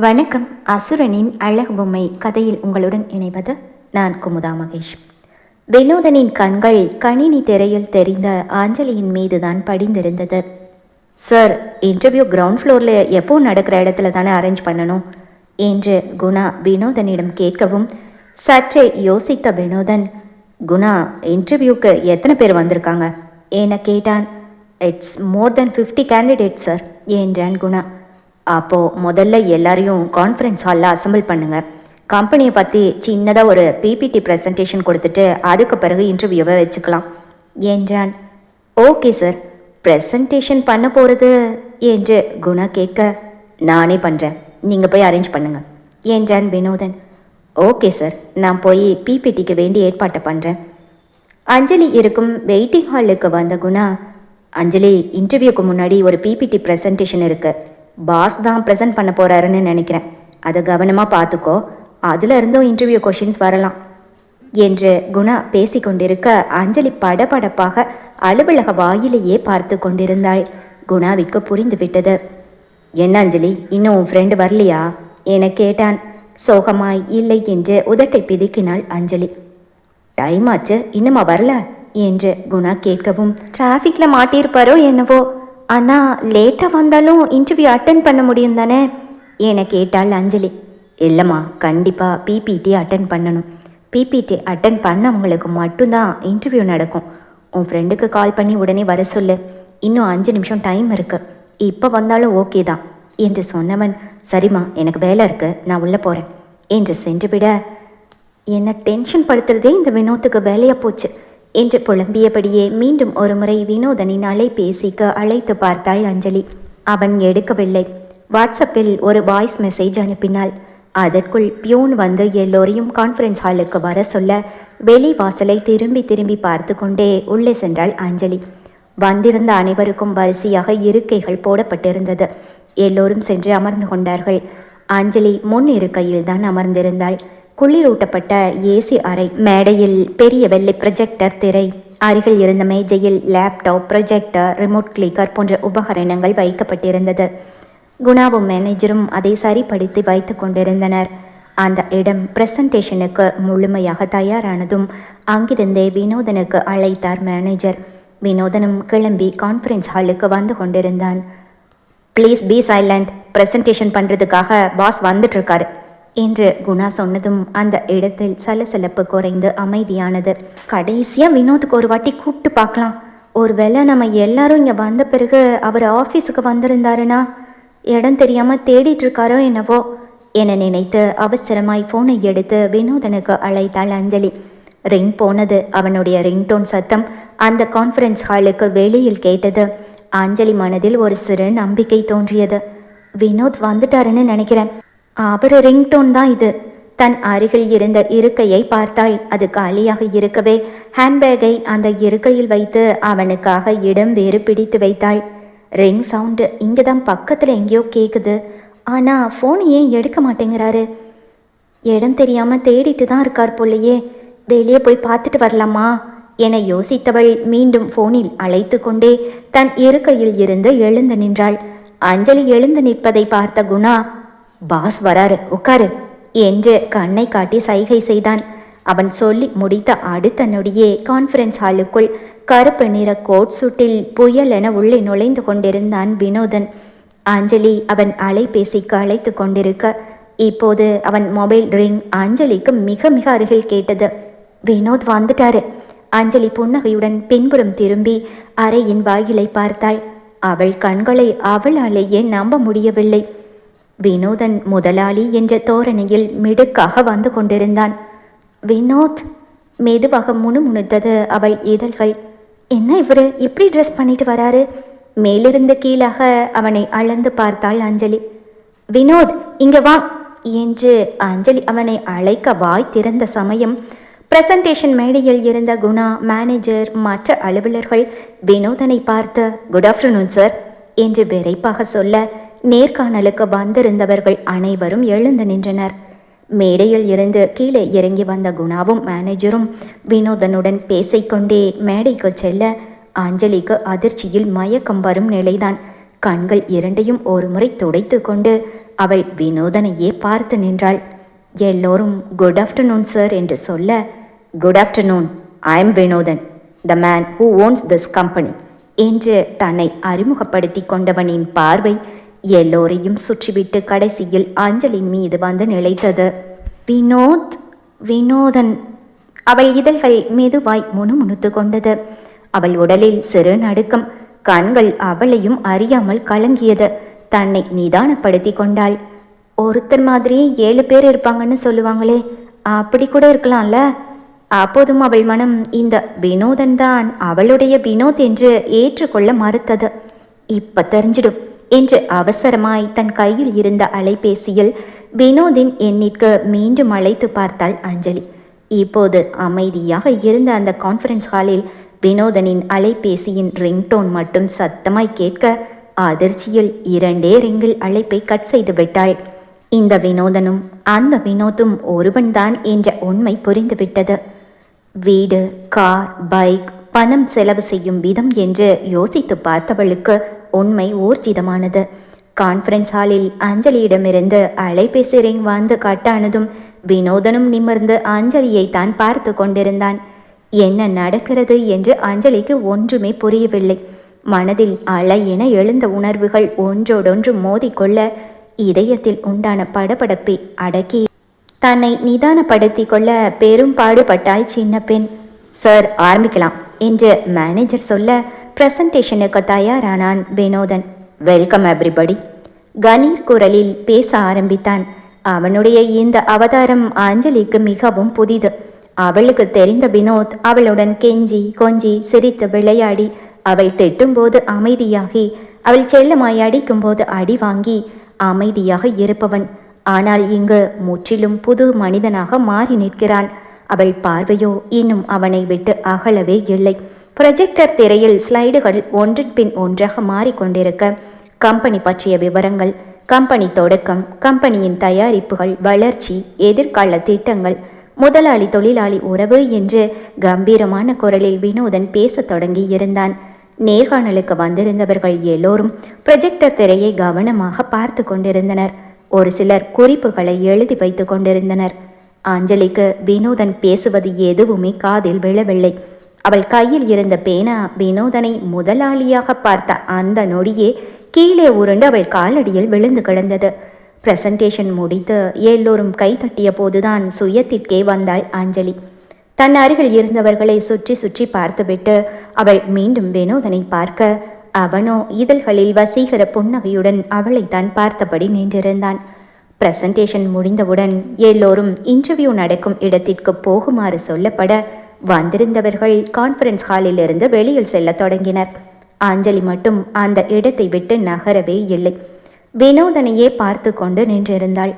வணக்கம். அசுரனின் அழகு பொம்மை கதையில் உங்களுடன் இணைவது நான் குமுதா மகேஷ். வினோதனின் கண்கள் கணினி திரையில் தெரிந்த அஞ்சலியின் மீதுதான் படிந்திருந்தது. சார், இன்டர்வியூ கிரவுண்ட் ஃப்ளோரில் எப்போ நடக்கிற இடத்துல தானே அரேஞ்ச் பண்ணணும் என்று குணா வினோதனிடம் கேட்கவும், சற்றே யோசித்த வினோதன், குணா, இன்டர்வியூக்கு எத்தனை பேர் வந்திருக்காங்க என கேட்டான். It's more then 50 candidate sir என்றான் குணா. அப்போது முதல்ல எல்லாரையும் கான்ஃபரன்ஸ் ஹாலில் அசம்பிள் பண்ணுங்கள். கம்பெனியை பற்றி சின்னதாக ஒரு பிபிடி ப்ரெசன்டேஷன் கொடுத்துட்டு அதுக்கு பிறகு இன்டர்வியூவை வச்சுக்கலாம் என்றான். ஓகே சார், ப்ரெசன்டேஷன் பண்ண போகிறது என்று குணா கேட்க, நானே பண்ணுறேன், நீங்கள் போய் அரேஞ்ச் பண்ணுங்கள் என்றான் வினோதன். ஓகே சார், நான் போய் பிபிடிக்கு வேண்டி ஏற்பாட்டை பண்ணுறேன். அஞ்சலி இருக்கும் வெயிட்டிங் ஹாலுக்கு வந்த குணா, அஞ்சலி, இன்டர்வியூக்கு முன்னாடி ஒரு பிபிடி ப்ரெசன்டேஷன் இருக்குது. பாஸ் தான் ப்ரெசென்ட் பண்ண போகிறாருன்னு நினைக்கிறேன். அதை கவனமாக பார்த்துக்கோ, அதில் இருந்தும் இன்டர்வியூ கொஷின்ஸ் வரலாம் என்று குணா பேசி கொண்டிருக்க அஞ்சலி படபடப்பாக அலுவலக வாயிலேயே பார்த்து கொண்டிருந்தாள். குணாவிற்கு புரிந்துவிட்டது. என்ன அஞ்சலி, இன்னும் உன் ஃப்ரெண்டு வரலையா என கேட்டான். சோகமாய் இல்லை என்று உதட்டை பிதுக்கினாள் அஞ்சலி. டைம் ஆச்சு, இன்னுமா வரல என்று குணா கேட்கவும், டிராஃபிக்கில் மாட்டியிருப்பாரோ என்னவோ, ஆனால் லேட்டாக வந்தாலும் இன்டர்வியூ அட்டன் பண்ண முடியும் தானே என கேட்டாள் அஞ்சலி. இல்லைம்மா, கண்டிப்பாக பிபிடி அட்டன் பண்ணணும். பிபிடி அட்டன் பண்ணவங்களுக்கு மட்டும்தான் இன்டர்வியூ நடக்கும். உன் ஃப்ரெண்டுக்கு கால் பண்ணி உடனே வர சொல்லு. இன்னும் 5 நிமிஷம் டைம் இருக்குது, இப்போ வந்தாலும் ஓகே தான் என்று சொன்னவன், சரிம்மா, எனக்கு வேலை இருக்குது, நான் உள்ளே போகிறேன் என்று சென்றுவிட, என்னை டென்ஷன் படுத்துறதே இந்த வினோத்துக்கு வேலையாக போச்சு என்று புலம்பியபடியே மீண்டும் ஒரு முறை வினோதனின் அலைபேசிக்கு அழைத்து பார்த்தாள் அஞ்சலி. அவன் எடுக்கவில்லை. வாட்ஸ்அப்பில் ஒரு வாய்ஸ் மெசேஜ் அனுப்பினாள். அதற்குள் பியூன் வந்து எல்லோரையும் கான்ஃபரன்ஸ் ஹாலுக்கு வர சொல்ல வெளி வாசலை திரும்பி திரும்பி பார்த்து கொண்டே உள்ளே சென்றாள் அஞ்சலி. வந்திருந்த அனைவருக்கும் வரிசையாக இருக்கைகள் போடப்பட்டிருந்தது. எல்லோரும் சென்று அமர்ந்து கொண்டார்கள். அஞ்சலி முன் இருக்கையில் தான் அமர்ந்திருந்தாள். குளிரூட்டப்பட்ட ஏசி அறை, மேடையில் பெரிய வெள்ளை ப்ரொஜெக்டர் திரை, அருகில் இருந்த மேஜையில் லேப்டாப், ப்ரொஜெக்டர், ரிமோட் கிளிக்கர் போன்ற உபகரணங்கள் வைக்கப்பட்டிருந்தது. குணாவும் மேனேஜரும் அதை சரிப்படுத்தி வைத்து கொண்டிருந்தனர். அந்த இடம் பிரசன்டேஷனுக்கு முழுமையாக தயாரானதும் அங்கிருந்தே வினோதனுக்கு அழைத்தார் மேனேஜர். வினோதனும் கிளம்பி கான்ஃபரன்ஸ் ஹாலுக்கு வந்து கொண்டிருந்தான். ப்ளீஸ் பி சைலண்ட், ப்ரெசன்டேஷன் பண்ணுறதுக்காக பாஸ் வந்துட்டுருக்காரு என்று குணா சொன்னதும் அந்த இடத்தில் சலசலப்பு குறைந்து அமைதியானது. கடைசியாக வினோத்துக்கு ஒரு வாட்டி கூப்பிட்டு பார்க்கலாம். ஒருவேளை நம்ம எல்லாரும் இங்கே வந்த பிறகு அவர் ஆஃபீஸுக்கு வந்திருந்தாருன்னா இடம் தெரியாமல் தேடிட்டு இருக்காரோ என்னவோ என நினைத்து அவசரமாய் ஃபோனை எடுத்து வினோதனுக்கு அழைத்தாள் அஞ்சலி. ரிங் போனது. அவனுடைய ரிங்டோன் சத்தம் அந்த கான்ஃபரன்ஸ் ஹாலுக்கு வெளியில் கேட்டது. அஞ்சலி மனதில் ஒரு சிறு நம்பிக்கை தோன்றியது. வினோத் வந்துட்டாருன்னு நினைக்கிறேன். அவர் ரிங்டோன் தான் இது. தன் அருகில் இருந்த இருக்கையை பார்த்தாள். அது காலியாக இருக்கவே ஹேண்ட்பேக்கை அந்த இருக்கையில் வைத்து அவனுக்காக இடம் வேறு பிடித்து வைத்தாள். ரிங் சவுண்டு இங்கே தான் பக்கத்தில் எங்கேயோ கேட்குது. ஆனால் ஃபோனை ஏன் எடுக்க மாட்டேங்கிறாரு? இடம் தெரியாமல் தேடிட்டு தான் இருக்கார் போலையே. வெளியே போய் பார்த்துட்டு வரலாமா என யோசித்தவள் மீண்டும் ஃபோனில் அழைத்து கொண்டே தன் இருக்கையில் இருந்து எழுந்து நின்றாள். அஞ்சலி எழுந்து நிற்பதை பார்த்த குணா, பாஸ் வராரு, உட்காரு என்று கண்ணை காட்டி சைகை செய்தான். அவன் சொல்லி முடித்த அடுத்த நொடியே கான்ஃபரன்ஸ் ஹாலுக்குள் கருப்பு நிற கோட் சூட்டில் புயல் என உள்ளே நுழைந்து கொண்டிருந்தான் வினோதன். அஞ்சலி அவன் அலைபேசிக்கு அழைத்து கொண்டிருக்க இப்போது அவன் மொபைல் ரிங் அஞ்சலிக்கு மிக மிக அருகில் கேட்டது. வினோத் வந்துட்டாரு. அஞ்சலி புன்னகையுடன் பின்புறம் திரும்பி அறையின் வாயிலை பார்த்தாள். அவள் கண்களை அவளாலேயே நம்ப முடியவில்லை. வினோதன் முதலாளி என்ற தோரணையில் மிடுக்காக வந்து கொண்டிருந்தான். வினோத் மெதுவாக முணுமுணுத்தது அவள் இதழ்கள். என்ன இவரு இப்படி ட்ரெஸ் பண்ணிட்டு வராரு? மேலிருந்து கீழாக அவனை அளந்து பார்த்தாள் அஞ்சலி. வினோத், இங்க வா என்று அஞ்சலி அவனை அழைக்க வாய் திறந்த சமயம் பிரசன்டேஷன் மேடையில் இருந்த குணா, மேனேஜர், மற்ற அலுவலர்கள் வினோதனை பார்த்து, குட் ஆஃப்டர்நூன் சார் என்று விரைப்பாக சொல்ல நேர்காணலுக்கு வந்திருந்தவர்கள் அனைவரும் எழுந்து நின்றனர். மேடையில் இருந்து கீழே இறங்கி வந்த குணாவும் மேனேஜரும் வினோதனுடன் பேசிக்கொண்டே மேடைக்கு செல்ல அஞ்சலிக்கு அதிர்ச்சியில் மயக்கம் வரும் நிலைதான். கண்கள் இரண்டையும் ஒரு முறை துடைத்து கொண்டு அவள் வினோதனையே பார்த்து நின்றாள். எல்லோரும் குட் ஆஃப்டர்நூன் சார் என்று சொல்ல, good afternoon, I am Vinothan, the man who ones this company என்று தன்னை அறிமுகப்படுத்தி கொண்டவனின் பார்வை எல்லோரையும் சுற்றிவிட்டு கடைசியில் அஞ்சலின் மீது வந்து நிலைத்தது. வினோத், வினோதன். அவள் இதழ்கள் மெதுவாய் முணுமுணுத்து கொண்டது. அவள் உடலில் சிறு நடுக்கம். கண்கள் அவளையும் அறியாமல் கலங்கியது. தன்னை நிதானப்படுத்தி கொண்டாள். ஒருத்தர் மாதிரியே 7 பேர் இருப்பாங்கன்னு சொல்லுவாங்களே, அப்படி கூட இருக்கலாம்ல. அப்போதும் அவள் மனம் இந்த வினோதன் தான் அவளுடைய வினோத் என்று ஏற்றுக்கொள்ள மறுத்தது. இப்ப தெரிஞ்சிடும் என்று அவசரமாய் தன் கையில் இருந்த அலைபேசியில் வினோதின் எண்ணிற்கு மீண்டும் அழைத்து பார்த்தாள் அஞ்சலி. இப்போது அமைதியாக இருந்த அந்த கான்ஃபரன்ஸ் ஹாலில் வினோதனின் அலைபேசியின் ரிங்டோன் மட்டும் சத்தமாய் கேட்க அதிர்ச்சியில் 2 ரிங்கில் அழைப்பை கட் செய்து விட்டாள். இந்த வினோதனும் அந்த வினோத்தும் ஒருவன்தான் என்ற உண்மை புரிந்துவிட்டது. வீடு, கார், பைக், பணம் செலவு செய்யும் விதம் என்று யோசித்து பார்த்தவளுக்கு உண்மை ஊர்ஜிதமானது. கான்ஃபரன்ஸ் ஹாலில் அஞ்சலியிடமிருந்து அலைபேசி ரிங் வந்து கட்டானதும் வினோதனும் நிமிர்ந்து அஞ்சலியை தான் பார்த்து கொண்டிருந்தான். என்ன நடக்கிறது என்று அஞ்சலிக்கு ஒன்றுமே புரியவில்லை. மனதில் அலை என எழுந்த உணர்வுகள் ஒன்றோடொன்று மோதிக்கொள்ள இதயத்தில் உண்டான படபடப்பை அடக்கி தன்னை நிதானப்படுத்தி கொள்ள பெரும் பாடுபட்டாள் சின்ன பெண். சார், ஆரம்பிக்கலாம் என்று மேனேஜர் சொல்ல பிரசன்டேஷனுக்கு தயாரானான் வினோதன். Welcome everybody. கணீர் குரலில் பேச ஆரம்பித்தான். அவனுடைய இந்த அவதாரம் அஞ்சலிக்கு மிகவும் புதிது. அவளுக்கு தெரிந்த வினோத் அவளுடன் கெஞ்சி கொஞ்சி சிரித்து விளையாடி, அவள் திட்டும்போது அமைதியாகி, அவள் செல்லமாய் அடிக்கும்போது அடி வாங்கி அமைதியாக இருப்பவன். ஆனால் இங்கு முற்றிலும் புது மனிதனாக மாறி நிற்கிறான். அவள் பார்வையோ இன்னும் அவனை விட்டு அகலவே இல்லை. ப்ரொஜெக்டர் திரையில் ஸ்லைடுகள் ஒன்றின் பின் ஒன்றாக மாறிக்கொண்டிருக்க கம்பெனி பற்றிய விவரங்கள், கம்பெனி தொடக்கம், கம்பெனியின் தயாரிப்புகள், வளர்ச்சி, எதிர்கால திட்டங்கள், முதலாளி தொழிலாளி உறவு என்று கம்பீரமான குரலில் வினோதன் பேசத் தொடங்கி இருந்தான். நேர்காணலுக்கு வந்திருந்தவர்கள் எல்லோரும் ப்ரொஜெக்டர் திரையை கவனமாக பார்த்து கொண்டிருந்தனர். ஒரு சிலர் குறிப்புகளை எழுதி வைத்து கொண்டிருந்தனர். அஞ்சலிக்கு வினோதன் பேசுவது எதுவுமே காதில் விழவில்லை. அவள் கையில் இருந்த பேனா வினோதனை முதலாளியாக பார்த்த அந்த நொடியே கீழே உருண்டு அவள் காலடியில் விழுந்து கிடந்தது. பிரசன்டேஷன் முடித்து எல்லோரும் கை தட்டிய போதுதான் சுயத்திற்கே வந்தாள் அஞ்சலி. தன் அருகில் இருந்தவர்களை சுற்றி சுற்றி பார்த்துவிட்டு அவள் மீண்டும் வினோதனை பார்க்க அவனோ இதழ்களில் வசீகர புன்னகையுடன் அவளை தான் பார்த்தபடி நின்றிருந்தான். பிரசன்டேஷன் முடிந்தவுடன் எல்லோரும் இன்டர்வியூ நடக்கும் இடத்திற்கு போகுமாறு சொல்லப்பட வந்திருந்தவர்கள் கான்ஃபரன்ஸ் ஹாலில் இருந்து வெளியில் செல்ல தொடங்கினர். அஞ்சலி மட்டும் அந்த இடத்தை விட்டு நகரவே இல்லை. வினோதனையே பார்த்து கொண்டு நின்றிருந்தாள்.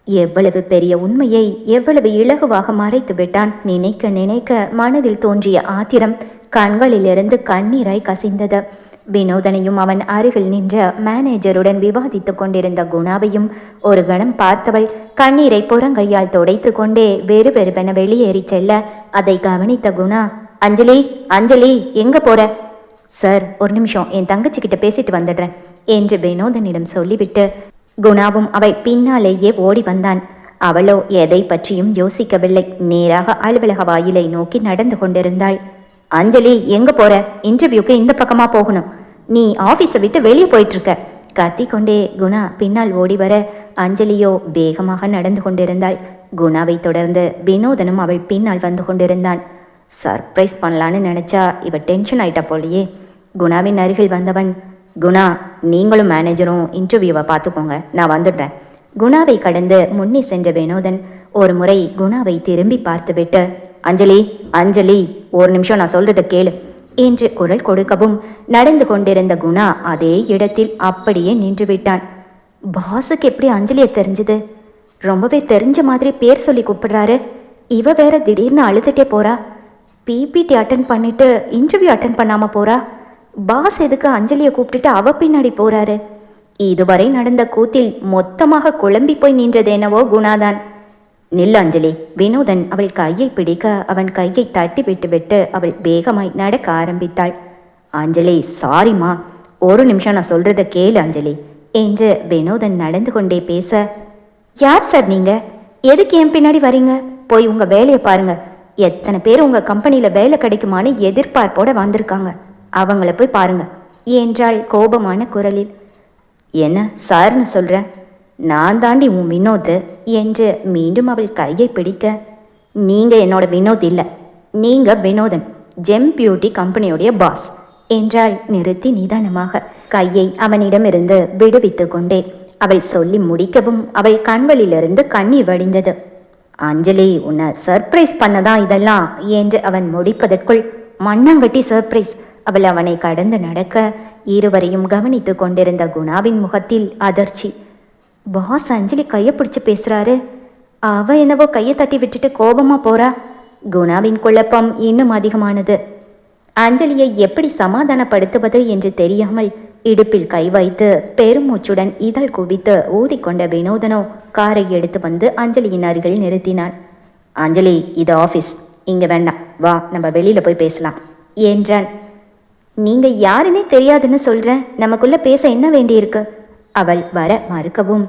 எவ்வளவு பெரிய உண்மையை எவ்வளவு இலகுவாக மறைத்து விட்டான். நினைக்க நினைக்க மனதில் தோன்றிய ஆத்திரம் கண்களிலிருந்து கண்ணீராய் கசிந்தது. வினோதனையும் அவன் அருகில் நின்ற மேனேஜருடன் விவாதித்து கொண்டிருந்த குணாவையும் ஒரு கணம் பார்த்தவள் கண்ணீரை புறங்கையால் துடைத்து கொண்டே வெறு வெறுவென வெளியேறி செல்ல அதை கவனித்த குணா, அஞ்சலி, அஞ்சலி, எங்க போற? சார், ஒரு நிமிஷம், என் தங்கச்சிக்கிட்ட பேசிட்டு வந்துடுறேன் என்று வினோதனிடம் சொல்லிவிட்டு குணாவும் அவள் பின்னாலேயே ஓடி வந்தான். அவளோ எதை பற்றியும் யோசிக்கவில்லை. நேராக அலுவலக வாயிலை நோக்கி நடந்து கொண்டிருந்தாள். அஞ்சலி, எங்க போற? இன்டர்வியூக்கு இந்த பக்கமா போகணும். நீ ஆபீஸை விட்டு வெளியே போயிட்டு இருக்க. கத்திக்கொண்டே குணா பின்னால் ஓடி வர அஞ்சலியோ வேகமாக நடந்து கொண்டிருந்தாள். குணாவை தொடர்ந்து வினோதனும் அவள் பின்னால் வந்து கொண்டிருந்தான். சர்ப்ரைஸ் பண்ணலான்னு நினைச்சா இவ டென்ஷன் ஆயிட்டா போலியே. குணாவின் அருகில் வந்தவன், குணா, நீங்களும் மேனேஜரும் இன்டர்வியூவை பார்த்துக்கோங்க, நான் வந்துடுறேன். குணாவை கடந்து முன்னே சென்ற வினோதன் ஒரு முறை குணாவை திரும்பி பார்த்துவிட்டு, அஞ்சலி, அஞ்சலி, ஒரு நிமிஷம், நான் சொல்றத கேளு என்று குரல் கொடுக்கவும் நடந்து கொண்டிருந்த குணா அதே இடத்தில் அப்படியே நின்று விட்டான். பாஸுக்கு எப்படி அஞ்சலியை தெரிஞ்சது? ரொம்பவே தெரிஞ்ச மாதிரி பேர் சொல்லி கூப்பிடுறாரு. இவ வேற திடீர்னு அழுதுட்டே போறா. பிபிடி அட்டன் பண்ணிட்டு இன்டர்வியூ அட்டன் பண்ணாம போறா. பாஸ் எதுக்கு அஞ்சலியை கூப்பிட்டுட்டு அவ பின்னாடி போறாரு? இதுவரை நடந்த கூத்தில் மொத்தமாக குழம்பி போய் நின்றது என்னவோ குணாதான். நில் அஞ்சலி. வினோதன் அவள் கையை பிடிக்க அவன் கையை தட்டி விட்டு விட்டு அவள் வேகமாய் நடக்க ஆரம்பித்தாள். அஞ்சலி, சாரிம்மா, ஒரு நிமிஷம், நான் சொல்றத கேளு அஞ்சலி என்று வினோதன் நடந்து கொண்டே பேச, யார் சார் நீங்க? எதுக்கு என் பின்னாடி வரீங்க? போய் உங்க வேலையை பாருங்க. எத்தனை பேர் உங்க கம்பெனியில வேலை கிடைக்குமான்னு எதிர்பார்ப்போட வந்திருக்காங்க. அவங்கள போய் பாருங்க என்றாள் கோபமான குரலில். என்ன சார்னு சொல்ற? நான் தாண்டி உன் வினோத் என்று மீண்டும் அவள் கையை பிடிக்க, நீங்க என்னோட வினோத் இல்லை, நீங்க வினோதன், ஜெம் பியூட்டி கம்பெனியோடைய பாஸ் என்றாள் நிறுத்தி நிதானமாக. கையை அவனிடமிருந்து விடுவித்து கொண்டே அவள் சொல்லி முடிக்கவும் அவள் கண்களிலிருந்து கண்ணீர் வடிந்தது. அஞ்சலி, உன்னை சர்ப்ரைஸ் பண்ணதான் இதெல்லாம் என்று அவன் முடிப்பதற்குள், மண்ணாங்கட்டி சர்ப்ரைஸ். அவள் அவனை கடந்து நடக்க இருவரையும் கவனித்து கொண்டிருந்த குணாவின் முகத்தில் அதிர்ச்சி. பாஸ் அஞ்சலி கையை பிடிச்சு பேசுறாரு, அவ என்னவோ கையை தட்டி விட்டுட்டு கோபமா போறா. குணாவின் குழப்பம் இன்னும் அதிகமானது. அஞ்சலியை எப்படி சமாதானப்படுத்துவது என்று தெரியாமல் இடுப்பில் கை வைத்து பெருமூச்சுடன் இதழ் குவித்து ஊதிக்கொண்ட வினோதனோ காரை எடுத்து வந்து அஞ்சலியின் அருகில் நிறுத்தினான். அஞ்சலி, இது ஆஃபீஸ், இங்கே வேண்டாம், வா நம்ம வெளியில் போய் பேசலாம் என்றான். நீங்கள் யாருன்னே தெரியாதுன்னு சொல்கிறேன், நமக்குள்ள பேச என்ன வேண்டியிருக்கு? அவள் வர மறுக்கவும்,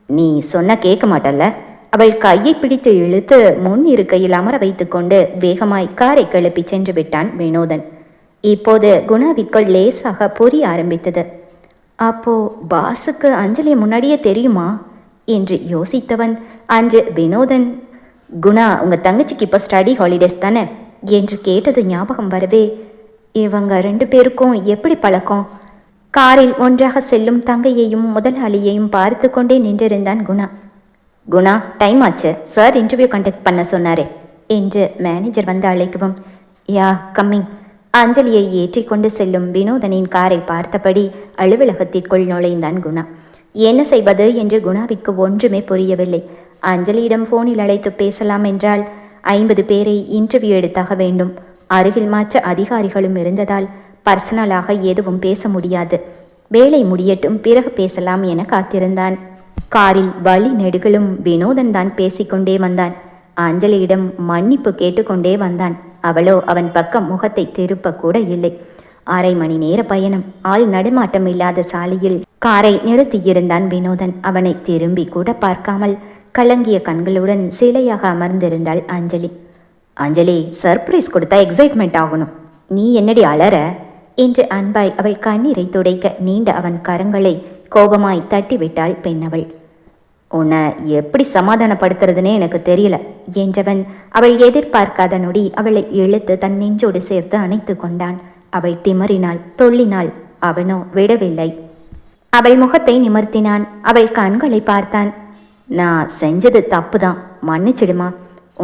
நீ சொன்ன கேட்க மாட்டல்ல? அவள் கையை பிடித்து இழுத்து முன் இருக்கையில் அமர வைத்து கொண்டு வேகமாய் காரை கிளப்பி சென்று விட்டான் வினோதன். இப்போது குணாவிற்குள் லேசாக புரிய ஆரம்பித்தது. அப்போ பாஸுக்கு அஞ்சலியை முன்னாடியே தெரியுமா என்று யோசித்தவன், அன்று வினோதன், குணா உங்கள் தங்கச்சிக்கு இப்போ ஸ்டடி ஹாலிடேஸ் தானே என்று கேட்டது ஞாபகம் வரவே, இவங்க 2 பேருக்கும் எப்படி பழக்கம்? காரில் ஒன்றாக செல்லும் தங்கையையும் முதலாளியையும் பார்த்து கொண்டே நின்றிருந்தான் குணா. குணா, டைம் ஆச்சு, சார் இன்டர்வியூ கண்டக்ட் பண்ண சொன்னாரே என்று மேனேஜர் வந்து அழைக்கவும், யா கம்மிங். அஞ்சலியை ஏற்றிக்கொண்டு செல்லும் வினோதனின் காரை பார்த்தபடி அலுவலகத்திற்குள் நுழைந்தான் குணா. என்ன செய்வது என்று குணாவிற்கு ஒன்றுமே புரியவில்லை. அஞ்சலியிடம் போனில் அழைத்து பேசலாம் என்றால் 50 பேரை இன்டர்வியூ எடுத்தாக வேண்டும். அருகில் மற்ற அதிகாரிகளும் இருந்ததால் பர்சனலாக எதுவும் பேச முடியாது. வேலை முடியட்டும், பிறகு பேசலாம் என காத்திருந்தான். காரில் வழி நெடுகளும் வினோதன் தான் பேசிக்கொண்டே வந்தான். அஞ்சலியிடம் மன்னிப்பு கேட்டுக்கொண்டே வந்தான். அவளோ அவன் பக்கம் முகத்தை திருப்ப கூட இல்லை. 1/2 மணி நேர பயணம். ஆள் நடமாட்டம் இல்லாத சாலையில் காரை நிறுத்தியிருந்தான் வினோதன். அவனை திரும்பி கூட பார்க்காமல் கலங்கிய கண்களுடன் சிலையாக அமர்ந்திருந்தாள் அஞ்சலி. அஞ்சலி, சர்ப்ரைஸ் கொடுத்தா எக்ஸைட்மெண்ட் ஆகணும், நீ என்னடி அலற என்று அன்பாய் அவள் கண்ணீரை துடைக்க நீண்ட அவன் கரங்களை கோபமாய் தட்டிவிட்டாள் பெண்ணவள். உன்னை எப்படி சமாதானப்படுத்துறதுனே எனக்கு தெரியல என்றவன் அவள் எதிர்பார்க்காத நொடி அவளை இழுத்து தன் நெஞ்சோடு சேர்த்து அணைத்து கொண்டான். அவள் திமறினாள், தொல்லினாள். அவனோ விடவில்லை. அவள் முகத்தை நிமிர்த்தினான். அவள் கண்களை பார்த்தான். நான் செஞ்சது தப்பு தான், மன்னிச்சிடுமா,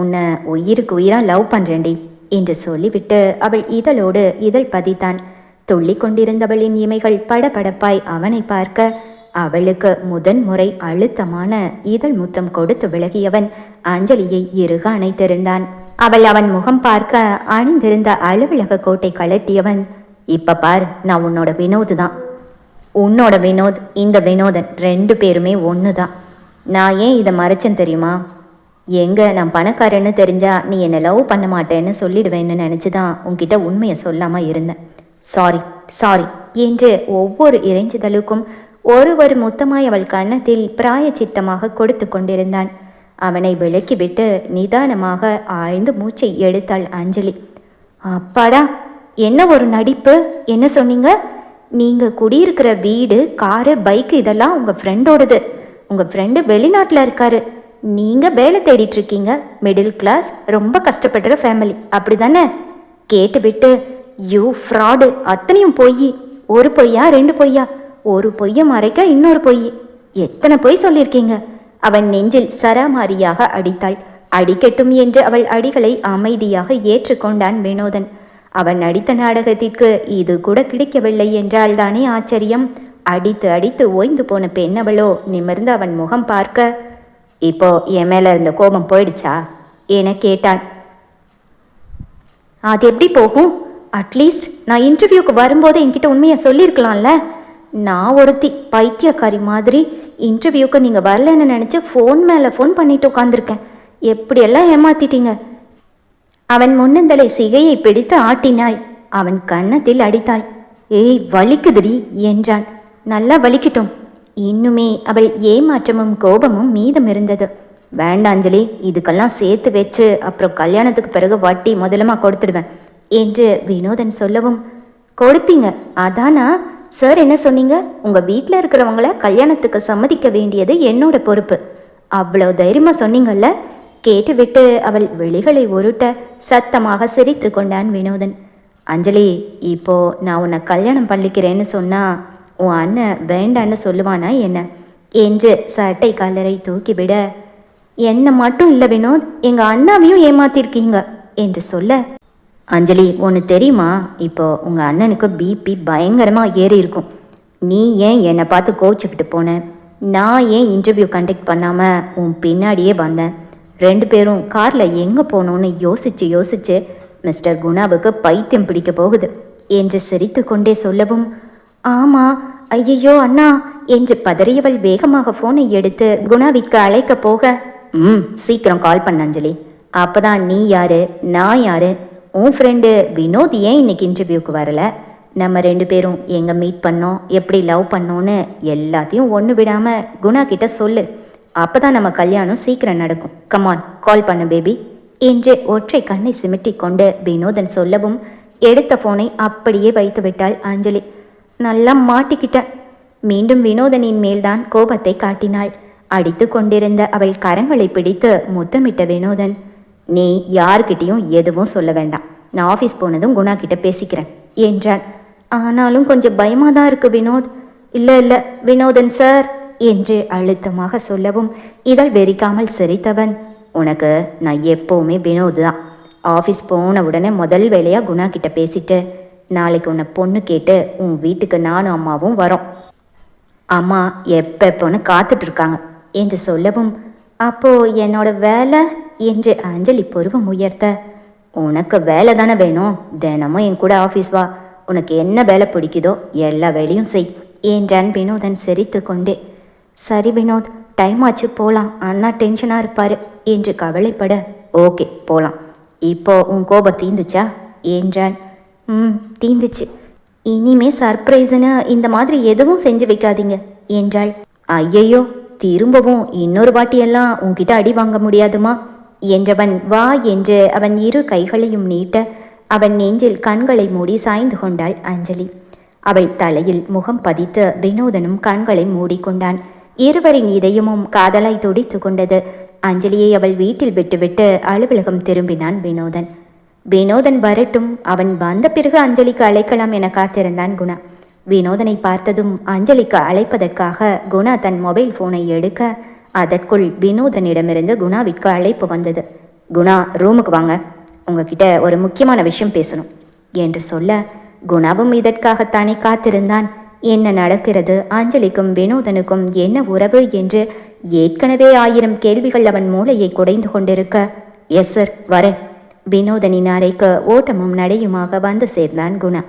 உன்னை உயிருக்கு உயிராக லவ் பண்ணுறேன்டி என்று சொல்லிவிட்டு அவள் இதழோடு இதழ் பதித்தான். துள்ளி கொண்டிருந்தவளின் இமைகள் படபடப்பாய் அவனை பார்க்க அவளுக்கு முதன்முறை அழுத்தமான இதழ் முத்தம் கொடுத்து விலகியவன் அஞ்சலியை இறுக அணைத்திருந்தான். அவள் அவன் முகம் பார்க்க அணிந்திருந்த அலுவலக கோட்டை கழட்டியவன், இப்ப பார், நான் உன்னோட வினோத் தான். உன்னோட வினோத், இந்த வினோதன் 2 பேருமே ஒன்று தான். நான் ஏன் இதை மறைச்சேன் தெரியுமா? எங்கே நான் பணக்காரன்னு தெரிஞ்சா நீ என்னை லவ் பண்ண மாட்டேன்னு சொல்லிடுவேன்னு நினச்சி தான் உன்கிட்ட உண்மையை சொல்லாமல் இருந்தேன். சாரி சாரி என்று ஒவ்வொரு இறைஞ்சுதலுக்கும் ஒருவர் மொத்தமாய் அவள் கன்னத்தில் பிராயச்சித்தமாக கொடுத்து கொண்டிருந்தான். அவனை விலக்கிவிட்டு நிதானமாக ஆழ்ந்து மூச்சை எடுத்தாள் அஞ்சலி. அப்பாடா, என்ன ஒரு நடிப்பு! என்ன சொன்னீங்க? நீங்கள் குடியிருக்கிற வீடு, காரு, பைக்கு இதெல்லாம் உங்கள் ஃப்ரெண்டோடது. உங்கள் ஃப்ரெண்டு வெளிநாட்டில் இருக்காரு, நீங்கள் வேலை தேடிட்டுருக்கீங்க. மிடில் கிளாஸ், ரொம்ப கஷ்டப்படுற ஃபேமிலி, அப்படி தானே? கேட்டுவிட்டு, யூ ஃப்ராடு, அத்தனையும் பொய். ஒரு பொய்யா 2 பொய்யா? ஒரு பொய்யை மறைக்க இன்னொரு பொய். எத்தனை பொய் சொல்லியிருக்கீங்க? அவன் நெஞ்சில் சராமாரியாக அடித்தாள். அடிக்கட்டும் என்று அவள் அடிகளை அமைதியாக ஏற்றுக்கொண்டான் வினோதன். அவன் நடித்த நாடகத்திற்கு இது கூட கிடைக்கவில்லை என்றால் தானே ஆச்சரியம். அடித்து அடித்து ஓய்ந்து போன பெண்ணவளோ நிமிர்ந்து அவன் முகம் பார்க்க, இப்போ என் மேல இருந்த கோபம் போயிடுச்சா என கேட்டான். அது எப்படி போகும்? அட்லீஸ்ட் நான் இன்டர்வியூக்கு வரும்போது என்கிட்ட உண்மையை சொல்லியிருக்கலாம்ல. நான் ஒருத்தி பைத்தியக்காரி மாதிரி இன்டர்வியூக்கு நீங்கள் வரலன்னு நினச்சி ஃபோன் மேலே ஃபோன் பண்ணிட்டு உட்காந்துருக்கேன். எப்படியெல்லாம் ஏமாத்திட்டீங்க. அவன் முன்னந்தலை சிகையை பிடித்து ஆட்டினாள். அவன் கன்னத்தில் அடித்தாள். ஏய், வலிக்குதுடி என்றான். நல்லா வலிக்கட்டும். இன்னுமே அவள் ஏமாற்றமும் கோபமும் மீதம் இருந்தது. வேண்டாம் அஞ்சலி, இதுக்கெல்லாம் சேர்த்து வச்சு அப்புறம் கல்யாணத்துக்கு பிறகு வட்டி முதலமா கொடுத்துடுவேன் என்று வினோதன் சொல்லவும், கொடுப்பீங்க அதானா? சார் என்ன சொன்னீங்க? உங்கள் வீட்டில் இருக்கிறவங்கள கல்யாணத்துக்கு சம்மதிக்க வேண்டியது என்னோட பொறுப்பு, அவ்வளோ தைரியமாக சொன்னீங்கல்ல? கேட்டுவிட்டு அவள் விழிகளை உருட்ட சத்தமாக சிரித்து கொண்டான் வினோதன். அஞ்சலி, இப்போ நான் உன்னை கல்யாணம் பண்ணிக்கிறேன்னு சொன்னா உன் அண்ணன் வேண்டான்னு சொல்லுவானா என்ன என்று சட்டை காலரை தூக்கிவிட, என்ன மட்டும் இல்லை வினோத், எங்கள் அண்ணாவையும் ஏமாத்திருக்கீங்க என்று சொல்ல, அஞ்சலி ஒன்று தெரியுமா, இப்போ உங்கள் அண்ணனுக்கு பிபி பயங்கரமாக ஏறி இருக்கும். நீ ஏன் என்னை பார்த்து கோச்சிக்கிட்டு போன? நான் ஏன் இன்டர்வியூ கண்டக்ட் பண்ணாமல் உன் பின்னாடியே வந்தேன்? 2 பேரும் காரில் எங்கே போனோன்னு யோசிச்சு மிஸ்டர் குணாவுக்கு பைத்தியம் பிடிக்க போகுது என்று சிரித்து கொண்டே சொல்லவும், ஆமாம், ஐயோ அண்ணா என்று பதறியவள் வேகமாக ஃபோனை எடுத்து குணாவிற்கு அழைக்க போக, சீக்கிரம் கால் பண்ண அஞ்சலி, அப்போதான் நீ யாரு நான் யாரு, உன் ஃப்ரெண்டு வினோத் ஏன் இன்னைக்கு இன்டர்வியூக்கு வரல, நம்ம 2 பேரும் எங்கே மீட் பண்ணோம், எப்படி லவ் பண்ணோன்னு எல்லாத்தையும் ஒன்று விடாமல் குணா கிட்ட சொல்லு, அப்போ தான் நம்ம கல்யாணம் சீக்கிரம் நடக்கும். கமான் கால் பண்ண பேபி என்று ஒற்றை கண்ணை சிமிட்டி கொண்டு வினோதன் சொல்லவும், எடுத்த ஃபோனை அப்படியே வைத்து விட்டாள் அஞ்சலி. நல்லா மாட்டிக்கிட்ட. மீண்டும் வினோதனின் மேல்தான் கோபத்தை காட்டினாள். அடித்து கொண்டிருந்த அவள் கரங்களை பிடித்து முத்தமிட்ட வினோதன், நீ யார்கிட்டையும் எதுவும் சொல்ல வேண்டாம், நான் ஆஃபீஸ் போனதும் குணா கிட்ட பேசிக்கிறேன் என்றான். ஆனாலும் கொஞ்சம் பயமாக தான் இருக்கு வினோத். இல்லை வினோதன் சார் என்று அழுத்தமாக சொல்லவும் இதழ் வெறிக்காமல் சிரித்தவன், உனக்கு நான் எப்போவுமே வினோத் தான். ஆஃபீஸ் போன உடனே முதல் வேலையாக குணா கிட்ட பேசிட்டு நாளைக்கு உன்னை பொண்ணு கேட்டு உன் வீட்டுக்கு நானும் அம்மாவும் வரோம். அம்மா எப்போன்னு காத்துட்ருக்காங்க என்று சொல்லவும், அப்போது என்னோட வேலை என்று அஞ்சலி பருவம் உயர்த்த, உனக்கு வேலை தானே வேணும், தினமும் என் கூட ஆஃபீஸ் வா, உனக்கு என்ன வேலை பிடிக்குதோ எல்லா வேலையும் செய் என்றான் வினோதன் சிரித்து கொண்டே. சரி வினோத், டைம் ஆச்சு போகலாம், அண்ணா டென்ஷனாக இருப்பார் என்று கவலைப்பட, ஓகே போகலாம், இப்போ உன் கோபம் தீந்துச்சா என்றான். தீந்துச்சு, இனிமே சர்ப்ரைஸ்னு இந்த மாதிரி எதுவும் செஞ்சு வைக்காதீங்க என்றாள். ஐயையோ, திரும்பவும் இன்னொரு வாட்டியெல்லாம் உன்கிட்ட அடி வாங்க முடியாதுமா என்றவன் வா என்று அவன் 2 கைகளையும் நீட்ட அவன் நெஞ்சில் கண்களை மூடி சாய்ந்து கொண்டாள் அஞ்சலி. அவள் தலையில் முகம் பதித்து வினோதனும் கண்களை மூடிக்கொண்டான். இருவரின் இதயமும் காதலாய் துடித்து கொண்டது. அஞ்சலியை அவள் வீட்டில் விட்டுவிட்டு அலுவலகம் திரும்பினான் வினோதன். வினோதன் வரட்டும், அவன் வந்த பிறகு அஞ்சலிக்கு அழைக்கலாம் என காத்திருந்தான் குணா. வினோதனை பார்த்ததும் அஞ்சலிக்கு அழைப்பதற்காக குணா தன் மொபைல் ஃபோனை எடுக்க, அதற்குள் வினோதனிடமிருந்து குணாவிற்கு அழைப்பு வந்தது. குணா ரூமுக்கு வாங்க, உங்ககிட்ட ஒரு முக்கியமான விஷயம் பேசணும் என்று சொல்ல, குணாவும் இதற்காகத்தானே காத்திருந்தான். என்ன நடக்கிறது, அஞ்சலிக்கும் வினோதனுக்கும் என்ன உறவு என்று ஏற்கனவே 1000 கேள்விகள் அவன் மூளையை குடைந்து கொண்டிருக்க, எஸ் சார் வரேன், வினோதனின் அறைக்கு ஓட்டமும் நடையுமாக வந்து சேர்ந்தான் குணா.